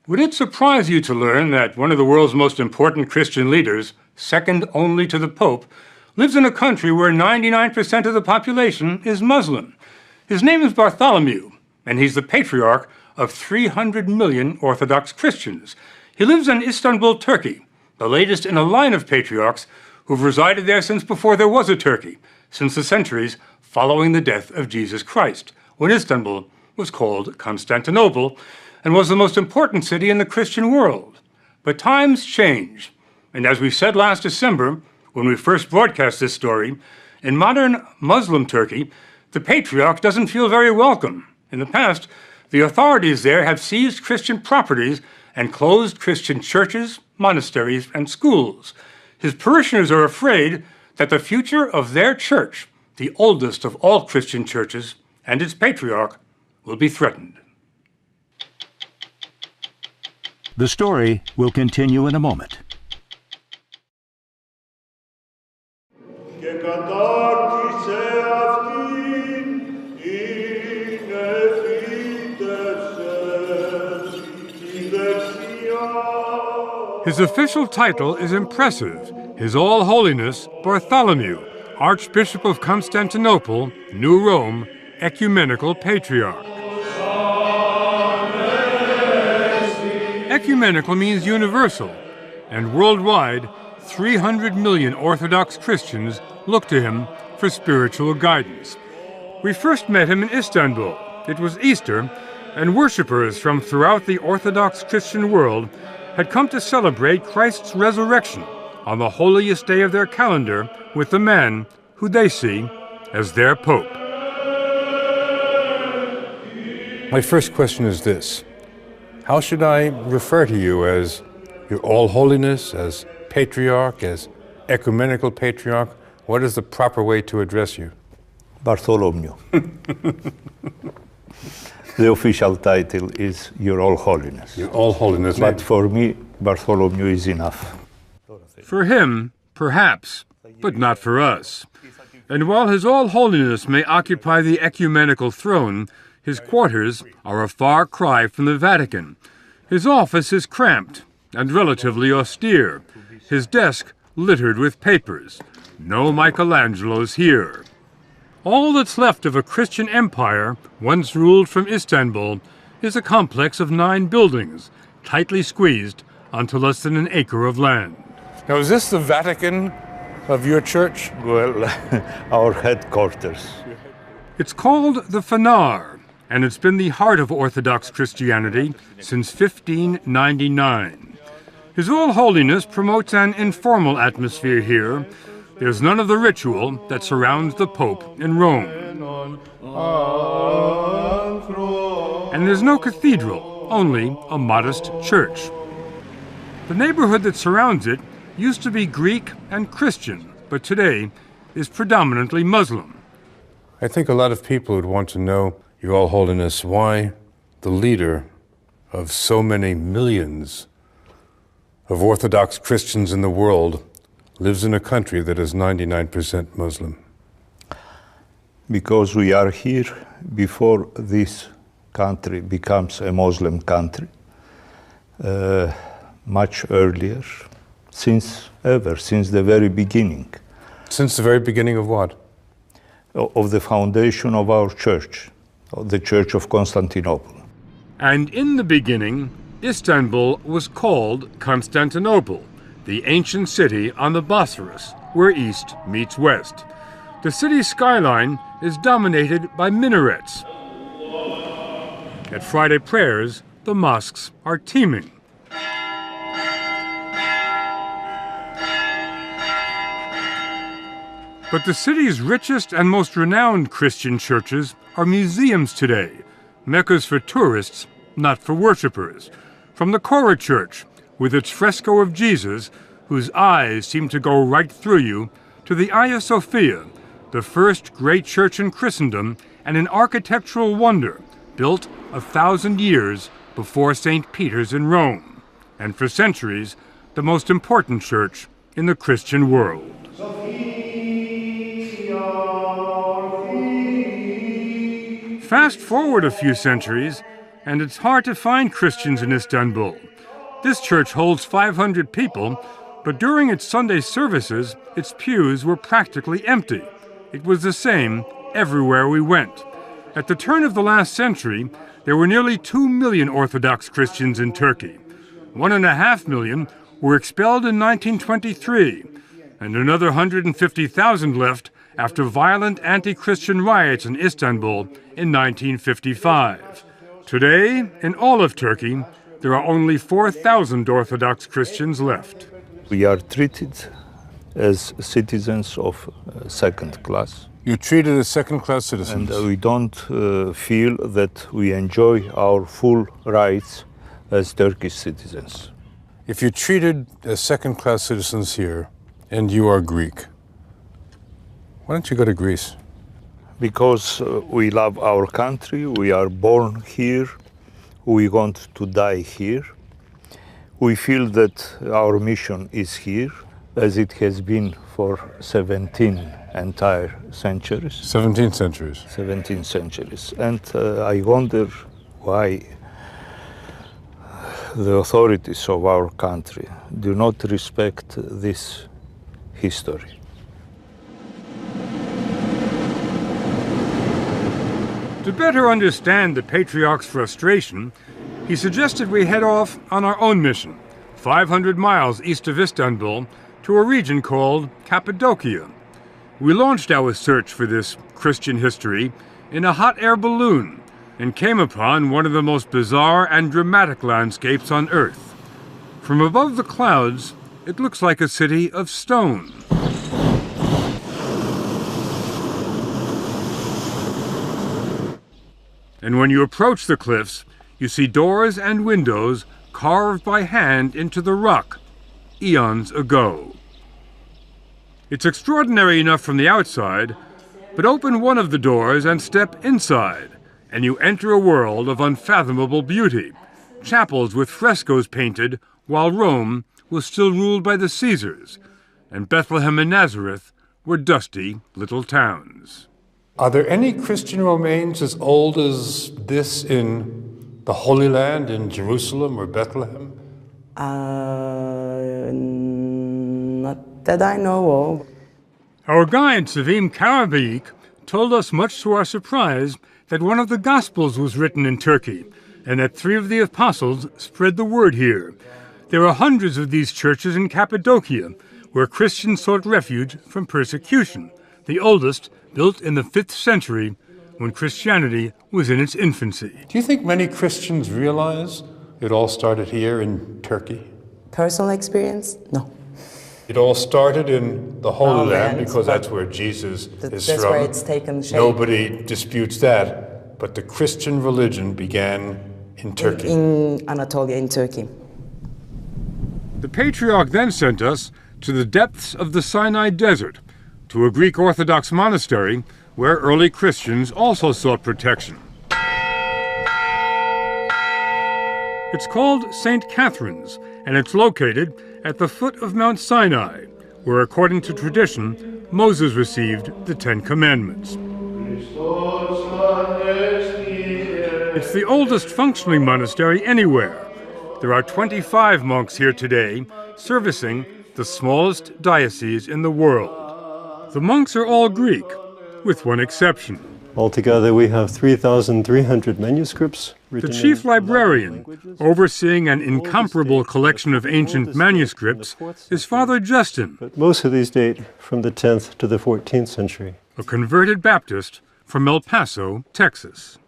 Would it surprise you to learn that one of the world's most important Christian leaders, second only to the Pope, lives in a country where 99% of the population is Muslim? His name is Bartholomew, and he's the patriarch of 300 million Orthodox Christians. He lives in Istanbul, Turkey, the latest in a line of patriarchs who've resided there since before there was a Turkey, since the centuries following the death of Jesus Christ, when Istanbul was called Constantinople and was the most important city in the Christian world. But times change, and as we said last December, when we first broadcast this story, in modern Muslim Turkey, the patriarch doesn't feel very welcome. In the past, the authorities there have seized Christian properties and closed Christian churches, monasteries, and schools. His parishioners are afraid that the future of their church, the oldest of all Christian churches, and its patriarch, will be threatened. The story will continue in a moment. His official title is impressive. His All Holiness Bartholomew, Archbishop of Constantinople, New Rome, Ecumenical Patriarch. Ecumenical means universal, and worldwide, 300 million Orthodox Christians look to him for spiritual guidance. We first met him in Istanbul. It was Easter, and worshippers from throughout the Orthodox Christian world had come to celebrate Christ's resurrection on the holiest day of their calendar with the man who they see as their Pope. My first question is this: how should I refer to you? As your All Holiness, as Patriarch, as Ecumenical Patriarch? What is the proper way to address you? Bartholomew. The official title is Your All Holiness. Your All Holiness. But for me, Bartholomew is enough. For him, perhaps, but not for us. And while His All Holiness may occupy the ecumenical throne, his quarters are a far cry from the Vatican. His office is cramped and relatively austere, his desk littered with papers. No Michelangelos here. All that's left of a Christian empire, once ruled from Istanbul, is a complex of 9 buildings, tightly squeezed onto less than an acre of land. Now, is this the Vatican of your church? Well, our headquarters. It's called the Fanar, and it's been the heart of Orthodox Christianity since 1599. His All Holiness promotes an informal atmosphere here. There's none of the ritual that surrounds the Pope in Rome. And there's no cathedral, only a modest church. The neighborhood that surrounds it used to be Greek and Christian, but today is predominantly Muslim. I think a lot of people would want to know, Your All Holiness, why the leader of so many millions of Orthodox Christians in the world lives in a country that is 99% Muslim. Because we are here before this country becomes a Muslim country, much earlier, since the very beginning. Since the very beginning of what? Of the foundation of our church, of the Church of Constantinople. And in the beginning, Istanbul was called Constantinople, the ancient city on the Bosphorus, where east meets west. The city's skyline is dominated by minarets. At Friday prayers, the mosques are teeming. But the city's richest and most renowned Christian churches are museums today, meccas for tourists, not for worshippers. From the Cora Church, with its fresco of Jesus, whose eyes seem to go right through you, to the Hagia Sophia, the first great church in Christendom and an architectural wonder built 1,000 years before St. Peter's in Rome, and for centuries, the most important church in the Christian world. Fast forward a few centuries, and it's hard to find Christians in Istanbul. This church holds 500 people, but during its Sunday services, its pews were practically empty. It was the same everywhere we went. At the turn of the last century, there were nearly 2 million Orthodox Christians in Turkey. 1.5 million were expelled in 1923, and another 150,000 left after violent anti-Christian riots in Istanbul in 1955. Today, in all of Turkey, there are only 4,000 Orthodox Christians left. We are treated as citizens of second class. You're treated as second-class citizens. And we don't feel that we enjoy our full rights as Turkish citizens. If you're treated as second-class citizens here, and you are Greek, why don't you go to Greece? Because we love our country, we are born here, we want to die here. We feel that our mission is here, as it has been for 17 entire centuries. 17 centuries. 17 centuries. And I wonder why the authorities of our country do not respect this history. To better understand the Patriarch's frustration, he suggested we head off on our own mission, 500 miles east of Istanbul, to a region called Cappadocia. We launched our search for this Christian history in a hot air balloon and came upon one of the most bizarre and dramatic landscapes on Earth. From above the clouds, it looks like a city of stone. And when you approach the cliffs, you see doors and windows carved by hand into the rock, eons ago. It's extraordinary enough from the outside, but open one of the doors and step inside, and you enter a world of unfathomable beauty. Chapels with frescoes painted while Rome was still ruled by the Caesars, and Bethlehem and Nazareth were dusty little towns. Are there any Christian remains as old as this in the Holy Land, in Jerusalem or Bethlehem? Not that I know of. Our guide, Sevim Karabayik, told us much to our surprise that one of the Gospels was written in Turkey, and that 3 of the apostles spread the word here. There are hundreds of these churches in Cappadocia, where Christians sought refuge from persecution, the oldest built in the 5th century when Christianity was in its infancy. Do you think many Christians realize it all started here in Turkey? Personal experience? No. It all started in the Holy Land because that's where Jesus is That's from. where it's taken shape. Nobody disputes that. But the Christian religion began in Turkey. In Anatolia, in Turkey. The Patriarch then sent us to the depths of the Sinai Desert, to a Greek Orthodox monastery where early Christians also sought protection. It's called St. Catherine's, and it's located at the foot of Mount Sinai, where, according to tradition, Moses received the 10 Commandments. It's the oldest functioning monastery anywhere. There are 25 monks here today, servicing the smallest diocese in the world. The monks are all Greek, with one exception. Altogether, we have 3,300 manuscripts. The chief librarian, overseeing an incomparable collection of ancient manuscripts, is Father Justin, But most of these date from the 10th to the 14th century. a converted Baptist from El Paso, Texas.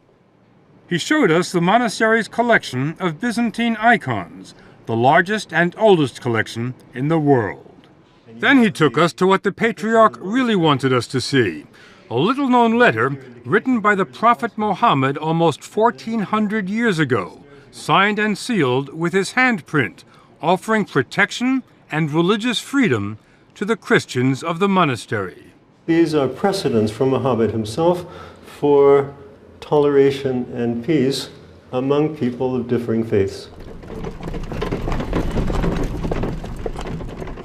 He showed us the monastery's collection of Byzantine icons, the largest and oldest collection in the world. Then he took us to what the Patriarch really wanted us to see, a little-known letter written by the Prophet Muhammad almost 1,400 years ago, signed and sealed with his handprint, offering protection and religious freedom to the Christians of the monastery. These are precedents from Muhammad himself for toleration and peace among people of differing faiths.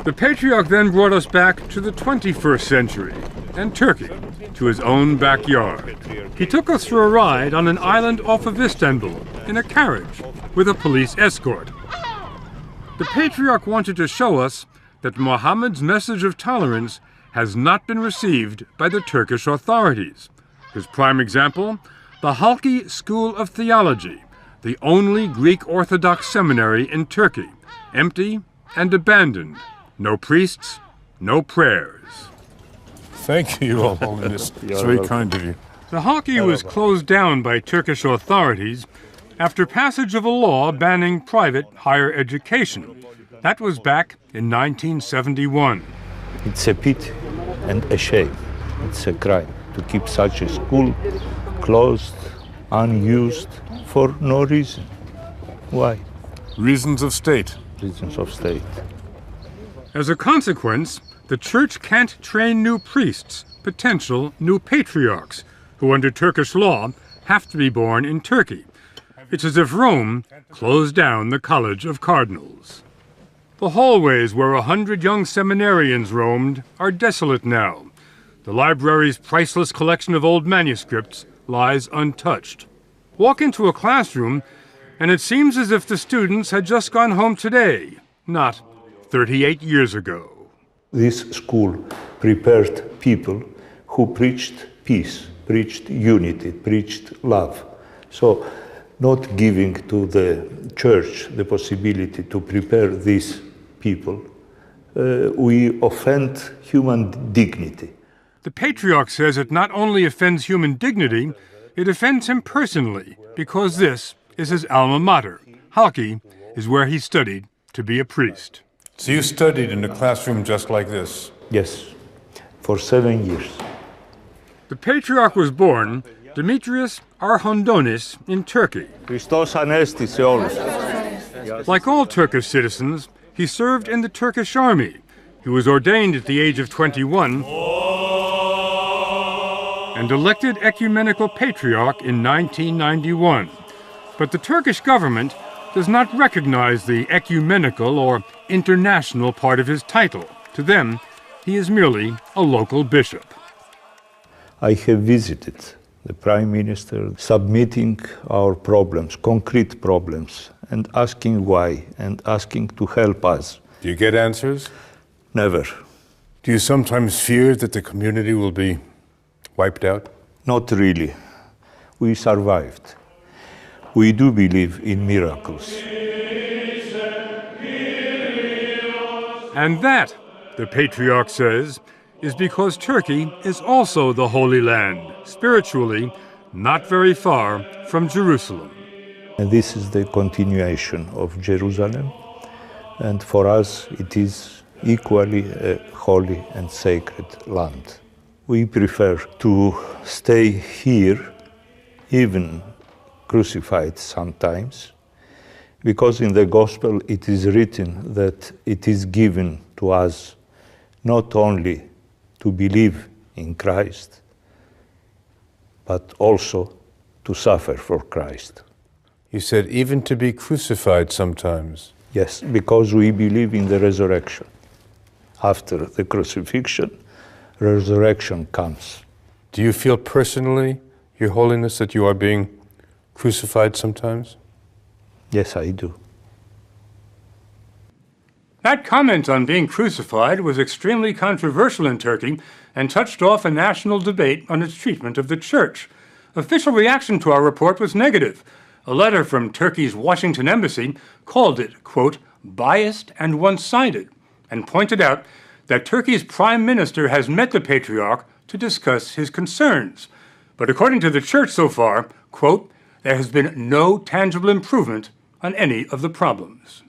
The Patriarch then brought us back to the 21st century and Turkey, to his own backyard. He took us for a ride on an island off of Istanbul, in a carriage with a police escort. The patriarch wanted to show us that Muhammad's message of tolerance has not been received by the Turkish authorities. His prime example, the Halki School of Theology, the only Greek Orthodox seminary in Turkey, empty and abandoned. No priests, no prayers. Thank you, Your Holiness. It's very kind of you. The Halki was closed down by Turkish authorities after passage of a law banning private higher education. That was back in 1971. It's a pity and a shame. It's a crime to keep such a school closed, unused, for no reason. Why? Reasons of state. Reasons of state. As a consequence, the church can't train new priests, potential new patriarchs, who under Turkish law have to be born in Turkey. It's as if Rome closed down the College of Cardinals. The hallways where 100 young seminarians roamed are desolate now. The library's priceless collection of old manuscripts lies untouched. Walk into a classroom, and it seems as if the students had just gone home today, not 38 years ago. This school prepared people who preached peace, preached unity, preached love. So, not giving to the church the possibility to prepare these people, we offend human dignity. The patriarch says it not only offends human dignity, it offends him personally, because this is his alma mater. Halki is where he studied to be a priest. So you studied in a classroom just like this? Yes, for 7 years. The patriarch was born Demetrius Archondonis in Turkey. Christos Anesti σε όλους. Like all Turkish citizens, he served in the Turkish army. He was ordained at the age of 21 and elected ecumenical patriarch in 1991. But the Turkish government does not recognize the ecumenical or international part of his title. To them, he is merely a local bishop. I have visited the Prime Minister, submitting our problems, concrete problems, and asking why, and asking to help us. Do you get answers? Never. Do you sometimes fear that the community will be wiped out? Not really. We survived. We do believe in miracles. And that, the patriarch says, is because Turkey is also the Holy Land, spiritually not very far from Jerusalem. And this is the continuation of Jerusalem, and for us it is equally a holy and sacred land. We prefer to stay here, even crucified sometimes, because in the Gospel it is written that it is given to us not only to believe in Christ, but also to suffer for Christ. You said even to be crucified sometimes. Yes, because we believe in the resurrection. After the crucifixion, resurrection comes. Do you feel personally, Your Holiness, that you are being crucified sometimes? Yes, I do. That comment on being crucified was extremely controversial in Turkey and touched off a national debate on its treatment of the church. Official reaction to our report was negative. A letter from Turkey's Washington embassy called it, quote, biased and one-sided, and pointed out that Turkey's prime minister has met the patriarch to discuss his concerns. But according to the church so far, quote, there has been no tangible improvement on any of the problems.